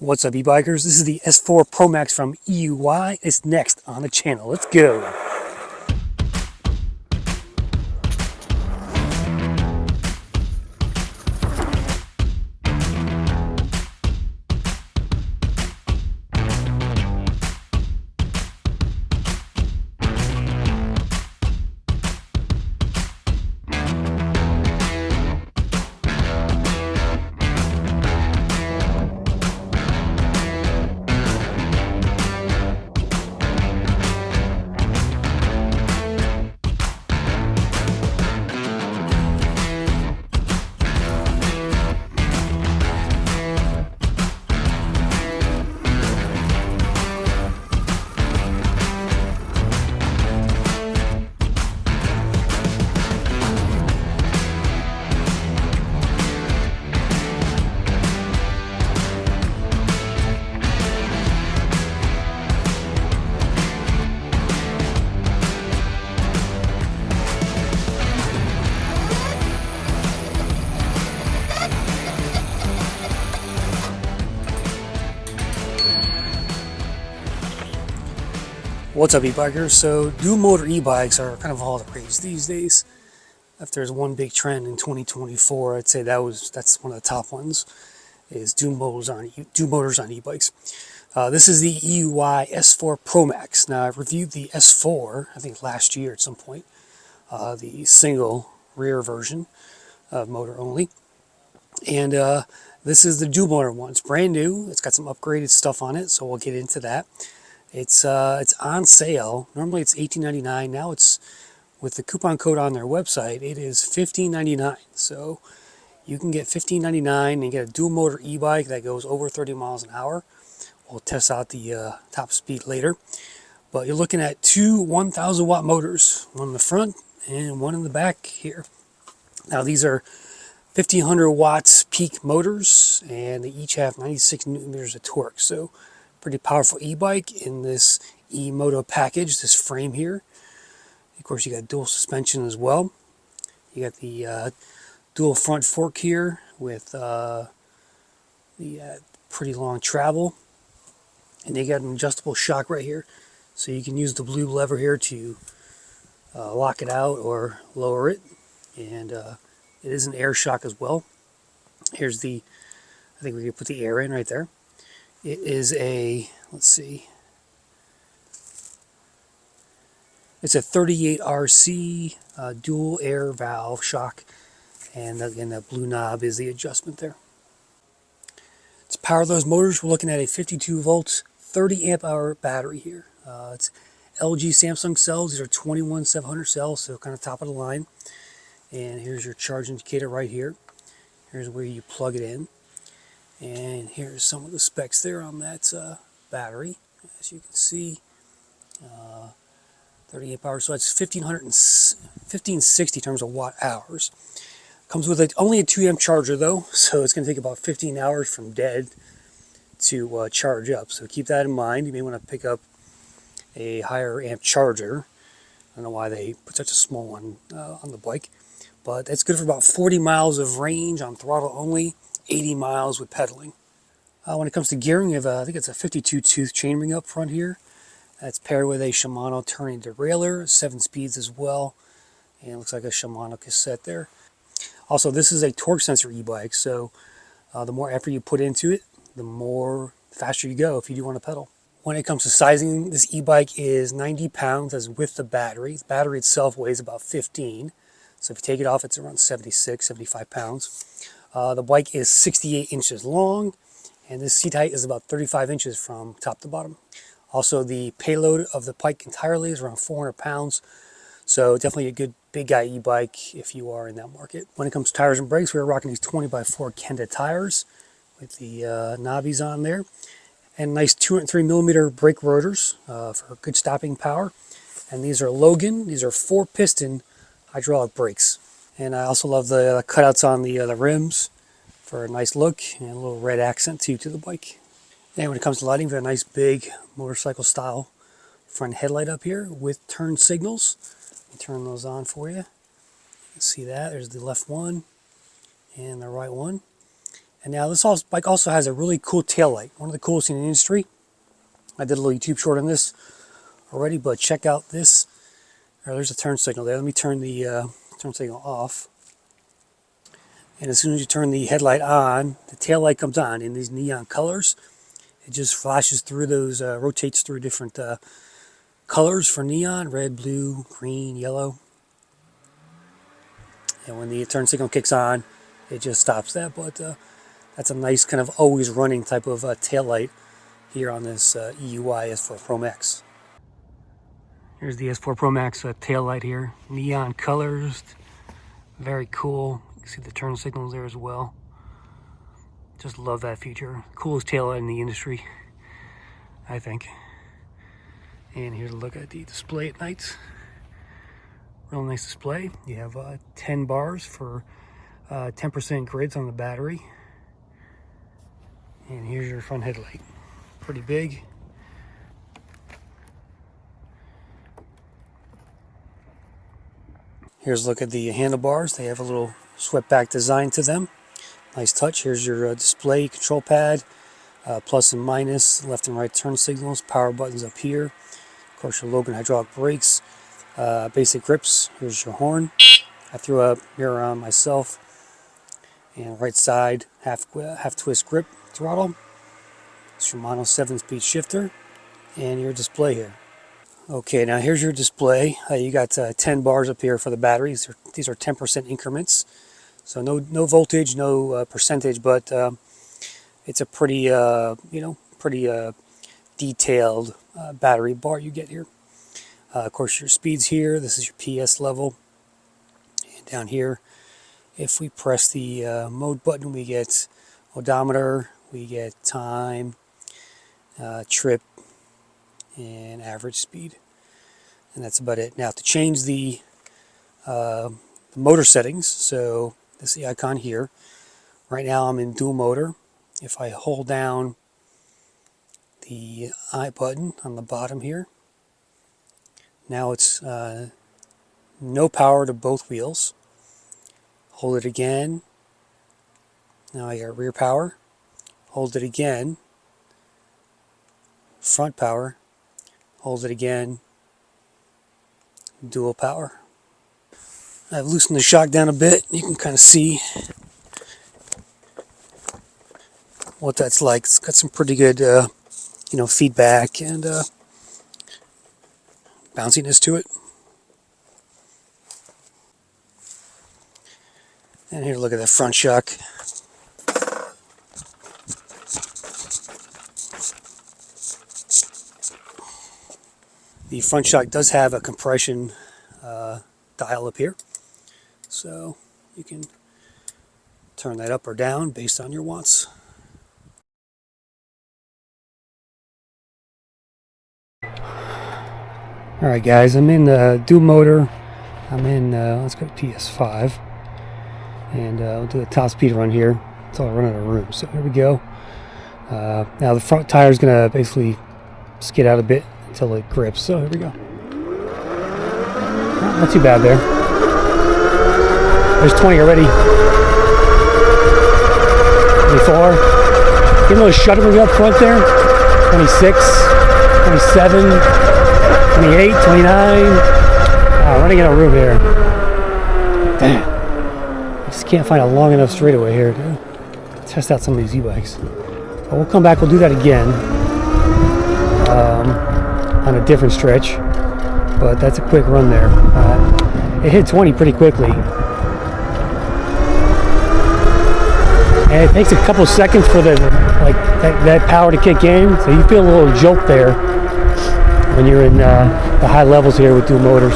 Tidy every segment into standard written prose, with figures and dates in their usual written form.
What's up, e-bikers? This is the S4 Pro Max from EUY. It's next on the channel. Let's go. What's up, e-bikers? So dual motor e-bikes are kind of all the rage these days. If there's one big trend in 2024, I'd say that's one of the top ones, is dual motors on e-bikes. This is the EUY S4 Pro Max. Now, I reviewed the S4, I think last year at some point, the single rear version of motor only. And this is the dual motor one. It's brand new. It's got some upgraded stuff on it, so we'll get into that. It's on sale. Normally it's $18.99. Now it's, with the coupon code on their website, it is $15.99. So you can get $15.99 and get a dual motor e-bike that goes over 30 miles an hour. We'll test out the top speed later. But you're looking at two 1,000 watt motors, one in the front and one in the back here. Now these are 1,500 watts peak motors, and they each have 96 newton meters of torque. So pretty powerful e-bike in this e-moto package, this frame here. Of course, you got dual suspension as well. You got the dual front fork here with the pretty long travel. And you got an adjustable shock right here. So you can use the blue lever here to lock it out or lower it. And it is an air shock as well. Here's I think we can put the air in right there. It is a, let's see, it's a 38 RC dual air valve shock, and again that blue knob is the adjustment there. To power those motors, we're looking at a 52 volts, 30 amp hour battery here. It's LG Samsung cells. These are 21700 cells, so kind of top of the line. And here's your charge indicator right here. Here's where you plug it in. And here's some of the specs there on that battery. As you can see, 30 amp hours, so that's 1560 in terms of watt hours. Comes with only a 2 amp charger though, so it's going to take about 15 hours from dead to charge up. So keep that in mind. You may want to pick up a higher amp charger. I don't know why they put such a small one on the bike, but that's good for about 40 miles of range on throttle only. 80 miles with pedaling. When it comes to gearing, you have I think it's a 52 tooth chainring up front here. That's paired with a Shimano turning derailleur, 7 speeds as well, and it looks like a Shimano cassette there. Also, this is a torque sensor e-bike, so the more effort you put into it, the faster you go if you do want to pedal. When it comes to sizing, this e-bike is 90 pounds as with the battery. The battery itself weighs about 15, so if you take it off, it's around 76, 75 pounds. The bike is 68 inches long, and this seat height is about 35 inches from top to bottom. Also, the payload of the bike entirely is around 400 pounds, so definitely a good big guy e-bike if you are in that market. When it comes to tires and brakes, we're rocking these 20x4 Kenda tires with the knobbies on there, and nice 203 millimeter brake rotors for good stopping power. And these are Logan. These are 4-piston hydraulic brakes. And I also love the cutouts on the rims for a nice look, and a little red accent too to the bike. And when it comes to lighting, we have a nice big motorcycle style front headlight up here with turn signals. I'll turn those on for you. You can see that. There's the left one and the right one. And now this bike also has a really cool tail light, one of the coolest in the industry. I did a little YouTube short on this already, but check out this. There's a turn signal there. Let me turn the turn signal off. And as soon as you turn the headlight on, the tail light comes on in these neon colors. It just flashes through those, rotates through different colors for neon: red, blue, green, yellow. And when the turn signal kicks on, it just stops that. But that's a nice kind of always running type of tail light here on this EUY S4 Pro Max. Here's the S4 Pro Max tail light here, neon colors, very cool. You can see the turn signals there as well. Just love that feature. Coolest tail light in the industry, I think. And here's a look at the display at night. Real nice display. You have 10 bars for 10% grids on the battery. And here's your front headlight. Pretty big. Here's a look at the handlebars. They have a little swept back design to them. Nice touch. Here's your display control pad. Plus and minus, left and right turn signals, power buttons up here. Of course, your Logan hydraulic brakes, basic grips. Here's your horn. I threw a mirror on myself. And right side, half twist grip throttle. It's your mono 7-speed shifter. And your display here. Okay, now here's your display. You got 10 bars up here for the batteries. These are 10% increments. So no voltage, no percentage, but it's a pretty, pretty detailed battery bar you get here. Of course, your speeds here. This is your PS level. And down here, if we press the mode button, we get odometer, we get time, trip, and average speed. And that's about it. Now to change the motor settings, so this is the icon here. Right now I'm in dual motor. If I hold down the I button on the bottom here, now it's no power to both wheels. Hold it again. Now I got rear power. Hold it again. Front power. Hold it again. Dual power. I've loosened the shock down a bit. You can kind of see what that's like. It's got some pretty good, feedback and bounciness to it. And here, look at that front shock. The front shock does have a compression dial up here, so you can turn that up or down based on your wants. Alright guys, I'm in dual motor. I'm in, let's go to PS5, and we'll do a top speed run here until I run out of room. So here we go. Now the front tire is going to basically skid out a bit until it grips. So here we go. Not too bad there. There's 20 already. 24. Getting a little shuddering up front there. 26, 27, 28, 29. Running out of room here. Damn. I just can't find a long enough straightaway here to test out some of these e-bikes. But we'll come back, we'll do that again. On a different stretch, but that's a quick run there. It hit 20 pretty quickly, and it takes a couple seconds for that power to kick in, so you feel a little jolt there when you're in the high levels here with dual motors.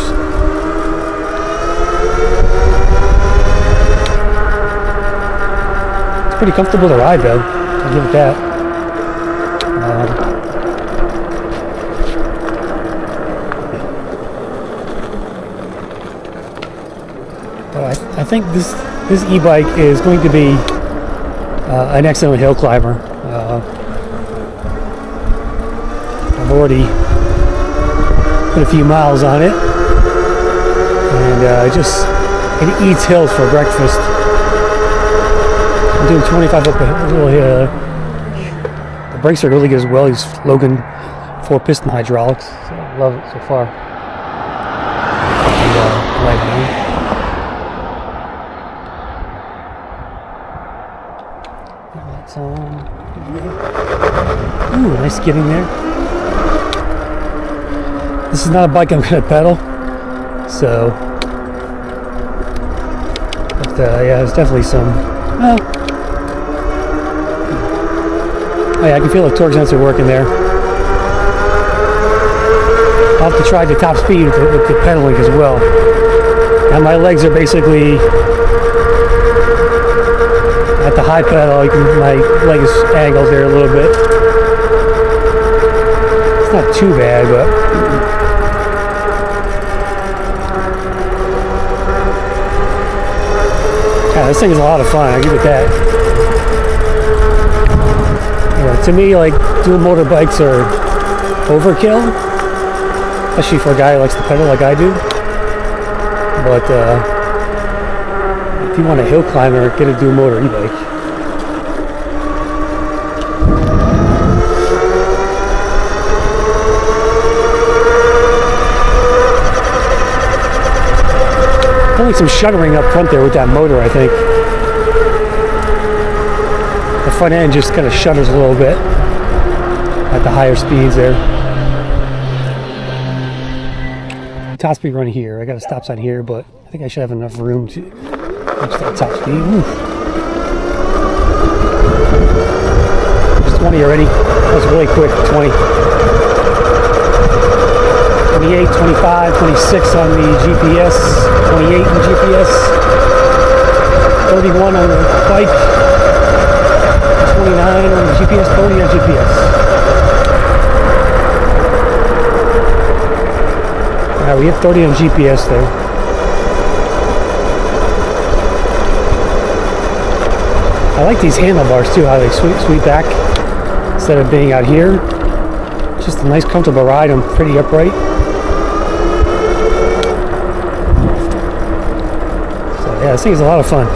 It's pretty comfortable to ride though, I'll give it that. But I think this e-bike is going to be an excellent hill climber. I've already put a few miles on it, and it eats hills for breakfast. I'm doing 25 up a little here. The brakes are really good as well. These Logan 4-piston hydraulics. So I love it so far. And, lights on. Ooh, nice getting there. This is not a bike I'm going to pedal, so. But yeah, there's definitely some. Well, oh yeah, I can feel the torque sensor working there. I'll have to try the top speed with the pedaling as well. Now my legs are basically at the high pedal. My leg is angled there a little bit. It's not too bad, but yeah, this thing is a lot of fun. I'll give it that. Yeah, to me, like dual motor bikes are overkill. Especially for a guy who likes to pedal like I do. But if you want a hill climber, get a dual motor e-bike. Only some shuddering up front there with that motor, I think. The front end just kind of shudders a little bit at the higher speeds there. Top speed run here. I got a stop sign here, but I think I should have enough room to reach that top speed. Oof. Just 20 already. That was really quick. 20. 28, 25, 26 on the GPS. 28 on the GPS. 31 on the bike. 29 on the GPS. 30 on GPS. Alright, we hit 30 on GPS there. I like these handlebars too, how they sweep back instead of being out here. Just a nice comfortable ride. I'm pretty upright. So yeah, this thing is a lot of fun.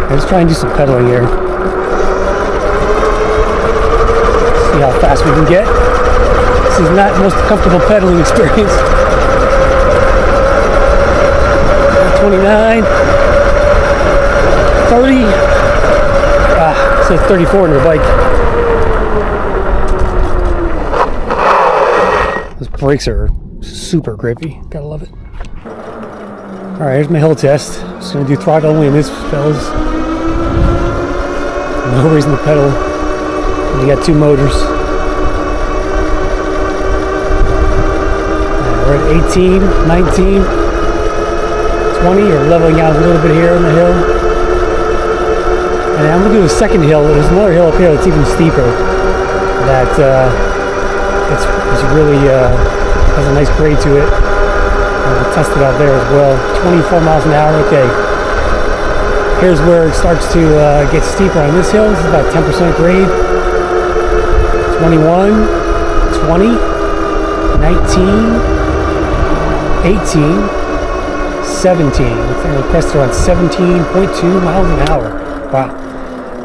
Let's try and do some pedaling here. See how fast we can get. This is not the most comfortable pedaling experience. 29, 30. It says 34 on the bike. Those brakes are super grippy. Gotta love it. Alright, here's my hill test. Just gonna do throttle only in this, fellas. No reason to pedal when you got two motors. We're at 18, 19, 20. We're leveling out a little bit here on the hill. And I'm going to do a second hill. There's another hill up here that's even steeper. That it's really has a nice grade to it. We'll test it out there as well. 24 miles an hour. Okay. Here's where it starts to get steeper on this hill. This is about 10% grade. 21, 20, 19. 18, 17. I pressed around 17.2 miles an hour. Wow.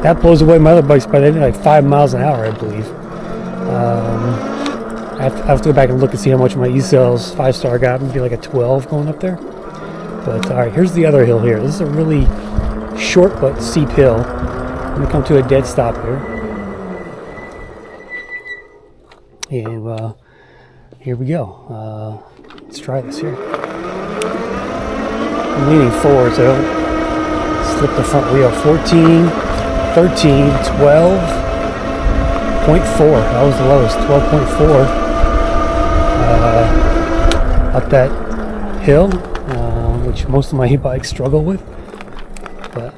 That blows away my other bikes by like 5 miles an hour, I believe. I have to go back and look and see how much my E-Cells 5-star got. Maybe like a 12 going up there. But alright, here's the other hill here. This is a really short but steep hill. I'm going to come to a dead stop here. And here we go. Let's try this here. I'm leaning forward, so I don't slip the front wheel. 14, 13, 12.4. That was the lowest, 12.4. Up that hill, which most of my e-bikes struggle with. But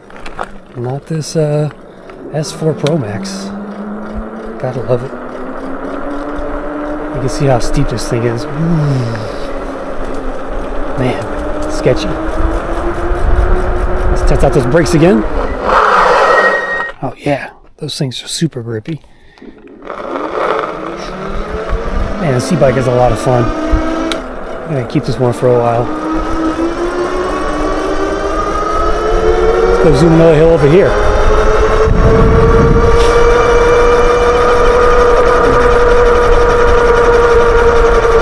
not this S4 Pro Max. Gotta love it. You can see how steep this thing is. Man, sketchy. Let's test out those brakes again. Oh yeah, those things are super grippy. Man, this e-bike is a lot of fun. I'm gonna keep this one for a while. Let's go zoom another hill over here.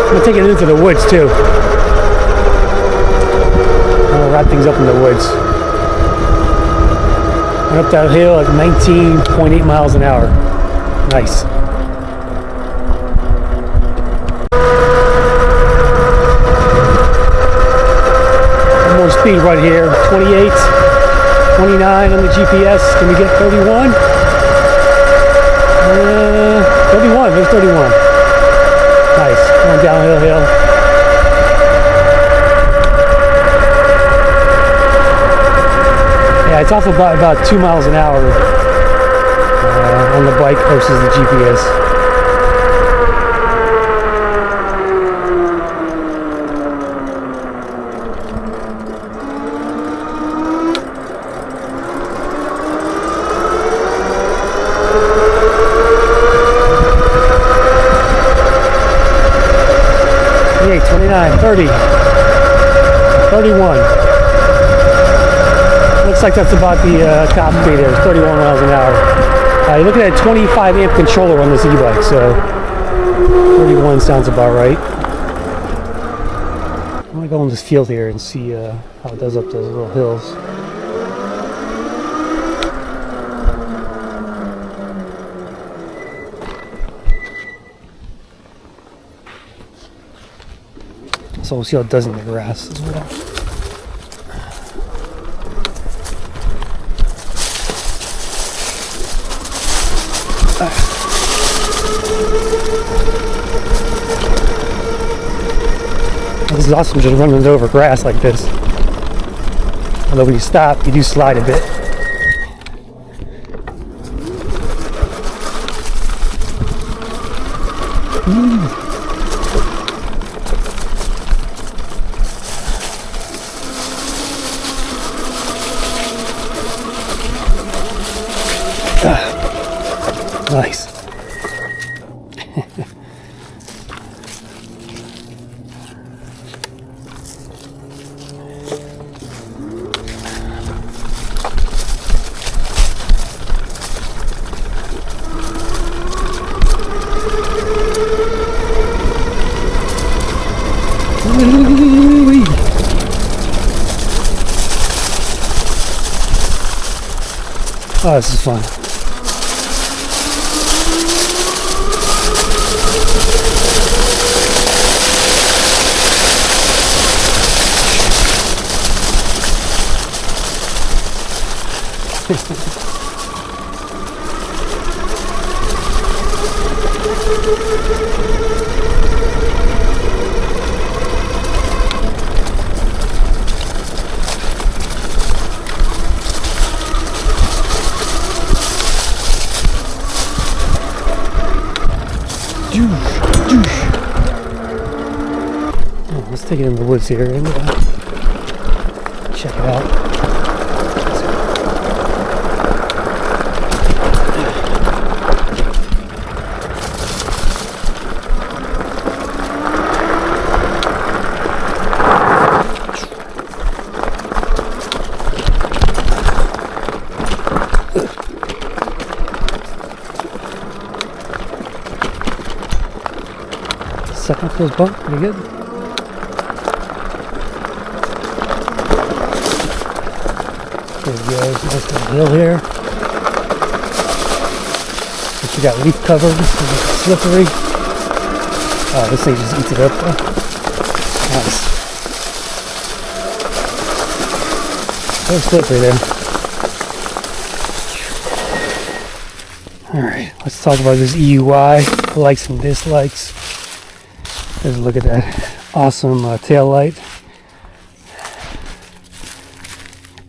I'm gonna take it into the woods too. I'm gonna wrap things up in the woods. Went up that hill at 19.8 miles an hour. Nice. More speed right here, 28, 29 on the GPS. Can we get 31? 31, there's 31. Nice, going downhill hill. Yeah, it's off about 2 miles an hour on the bike versus the GPS. Yeah, 29, 30, 31. Looks like that's about the top speed there, 31 miles an hour. You're looking at a 25 amp controller on this e-bike, so 31 sounds about right. I'm gonna go in this field here and see how it does up those little hills. So we'll see how it does in the grass as well. This is awesome, just running over grass like this. Although when you stop, you do slide a bit. Nice. Oh, this is fun. Oh, let's take it in the woods here and check it out. Second close bump, pretty good. There we go, nice little hill here. But you got leaf cover, it's slippery. Oh, this thing just eats it up though. Nice. So slippery there. Alright, let's talk about this EUY, likes and dislikes. Let's look at that awesome tail light.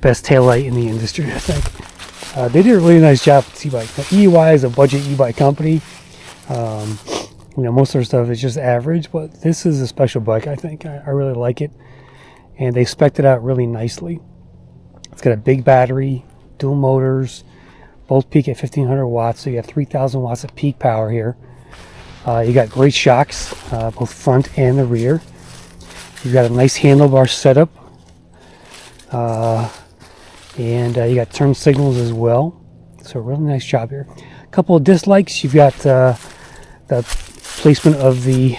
Best tail light in the industry, I think. They did a really nice job with e-bike. Now, EUY is a budget e-bike company. You know, most of their stuff is just average, but this is a special bike, I think. I really like it. And they spec'd it out really nicely. It's got a big battery, dual motors, both peak at 1500 watts, so you have 3000 watts of peak power here. You got great shocks, both front and the rear. You've got a nice handlebar setup, and you got turn signals as well. So a really nice job here. A couple of dislikes. You've got the placement of the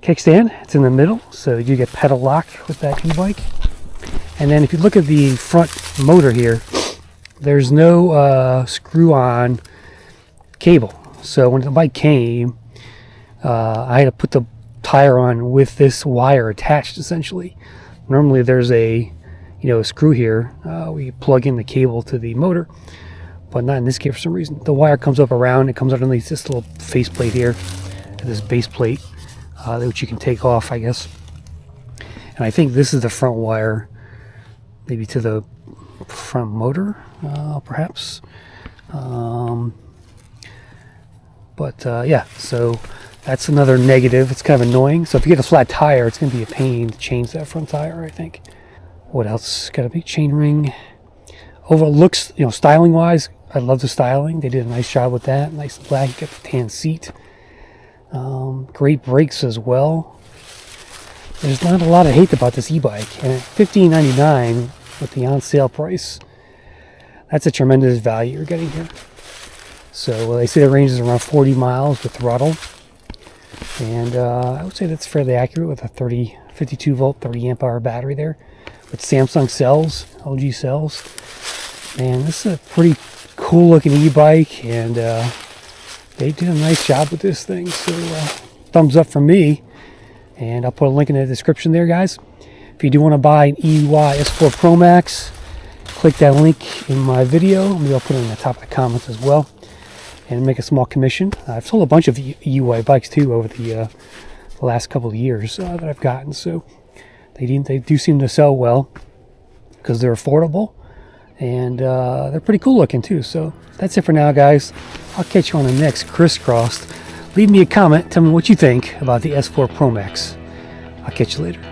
kickstand. It's in the middle, so you get pedal lock with that e-bike. And then if you look at the front motor here, there's no screw-on cable. So when the bike came, I had to put the tire on with this wire attached, essentially. Normally there's a screw here where you plug in the cable to the motor, but not in this case for some reason. The wire comes up around, it comes underneath this little faceplate here, this base plate, which you can take off, I guess. And I think this is the front wire, maybe to the front motor, perhaps. Yeah, so that's another negative. It's kind of annoying. So if you get a flat tire, it's going to be a pain to change that front tire, I think. What else? Got a big chain ring. Overall looks, styling wise, I love the styling. They did a nice job with that. Nice black, you got the tan seat. Great brakes as well. There's not a lot of hate about this e-bike. And at $15.99 with the on sale price, that's a tremendous value you're getting here. So they say the range is around 40 miles with throttle. And I would say that's fairly accurate with a 52 volt, 30 amp hour battery there. With Samsung cells, LG cells. Man, this is a pretty cool looking e-bike, and they did a nice job with this thing. So thumbs up from me. And I'll put a link in the description there, guys. If you do want to buy an EUY S4 Pro Max, click that link in my video. Maybe I'll put it in the top of the comments as well, and make a small commission. I've sold a bunch of EUY bikes too over the last couple of years that I've gotten. So they do seem to sell well because they're affordable, and they're pretty cool looking too. So that's it for now, guys. I'll catch you on the next Crisscrossed. Leave me a comment. Tell me what you think about the S4 Pro Max. I'll catch you later.